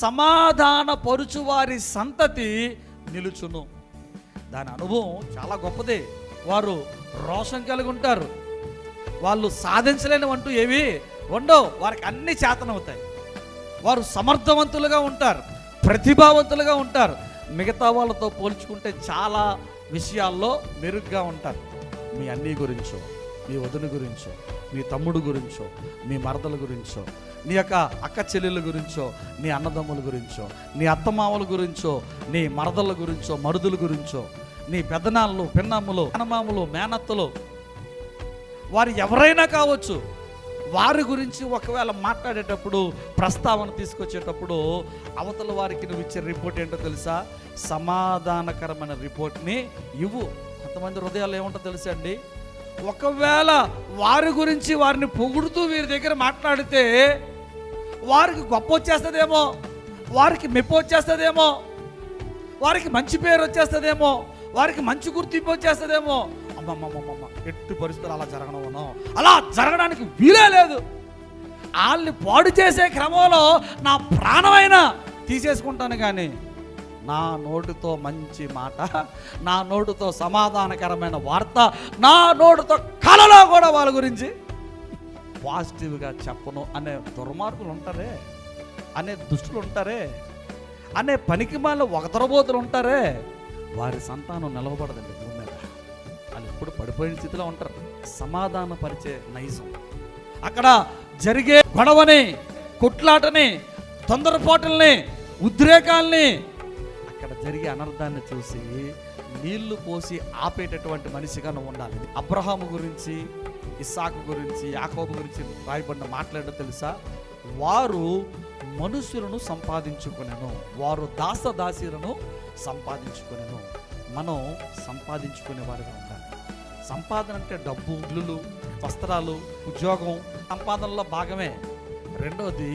సమాధాన పరుచువారి సంతతి నిలుచును. దాని అనుభవం చాలా గొప్పదే. వారు రోషం కలిగి ఉంటారు. వాళ్ళు సాధించలేనివంటూ ఏవి ఉండవు. వారికి అన్ని చేతనవుతాయి. వారు సమర్థవంతులుగా ఉంటారు, ప్రతిభావంతులుగా ఉంటారు. మిగతా వాళ్ళతో పోల్చుకుంటే చాలా విషయాల్లో మెరుగ్గా ఉంటారు. మీ అన్నీ గురించో, మీ వదిన గురించో, మీ తమ్ముడు గురించో, మీ మరదల గురించో, నీ యొక్క అక్క చెల్లెల గురించో, నీ అన్నదమ్ముల గురించో, నీ అత్తమామల గురించో, నీ మరదల గురించో, మరుదుల గురించో, నీ పెద్దనాళ్ళు, పిన్నమ్మలు, అన్నమామలు, మేనత్తలు, వారు ఎవరైనా కావచ్చు. వారి గురించి ఒకవేళ మాట్లాడేటప్పుడు, ప్రస్తావన తీసుకొచ్చేటప్పుడు అవతల వారికి నువ్వు ఇచ్చే రిపోర్ట్ ఏంటో తెలుసా? సమాధానకరమైన రిపోర్ట్ని ఇవ్వు. కొంతమంది హృదయాలు ఏముంటో తెలుసా అండి? ఒకవేళ వారి గురించి వారిని పొగుడుతూ వీరి దగ్గర మాట్లాడితే వారికి గొప్ప వచ్చేస్తుందేమో, వారికి మెప్పు వచ్చేస్తుందేమో, వారికి మంచి పేరు వచ్చేస్తుందేమో, వారికి మంచి గుర్తింపు వచ్చేస్తుందేమో. అమ్మమ్మమ్మమ్మ, ఎట్టి పరిస్థితులు అలా జరగను, అలా జరగడానికి వీలే లేదు. వాళ్ళని పాడు చేసే క్రమంలో నా ప్రాణమైనా తీసేసుకుంటాను, కానీ నా నోటితో మంచి మాట, నా నోటితో సమాధానకరమైన వార్త, నా నోటితో కలలో కూడా వాళ్ళ గురించి పాజిటివ్గా చెప్పను అనే దుర్మార్గులు ఉంటారే, అనే దుష్టులు ఉంటారే, అనే పనికి మాల ఒకతరబోతులు ఉంటారే, వారి సంతానం నిలవబడదండి భూమి మీద. వాళ్ళు ఎప్పుడు పడిపోయిన స్థితిలో ఉంటారు. సమాధానపరిచే నైజం, అక్కడ జరిగే గొడవని, కొట్లాటని, తొందరపాటుల్ని, ఉద్రేకాల్ని, అక్కడ జరిగే అనర్థాన్ని చూసి నీళ్లు పోసి ఆపేటటువంటి మనిషిగా నువ్వు ఉండాలి. అబ్రహాము గురించి, ఇస్సాకు గురించి, యాకోబు గురించి రాయబడిన మాట్లాడడం తెలుసా? వారు మనుషులను సంపాదించుకునేను, వారు దాసదాసీలను సంపాదించుకునేను. మనం సంపాదించుకునే వారిగా ఉండాలి. సంపాదన అంటే డబ్బు, ఇల్లులు, వస్త్రాలు, ఉద్యోగం సంపాదనలో భాగమే. రెండోది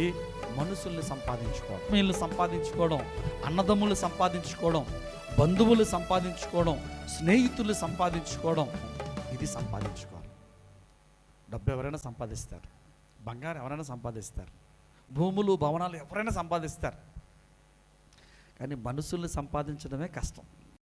మనుషుల్ని సంపాదించుకోవడం, వీళ్ళు సంపాదించుకోవడం, అన్నదమ్ములు సంపాదించుకోవడం, బంధువులు సంపాదించుకోవడం, స్నేహితులు సంపాదించుకోవడం. ఇది సంపాదించుకోవాలి. డబ్బు ఎవరైనా సంపాదిస్తారు, బంగారం ఎవరైనా సంపాదిస్తారు, భూములు, భవనాలు ఎవరైనా సంపాదిస్తారు, కానీ మనుషుల్ని సంపాదించడమే కష్టం.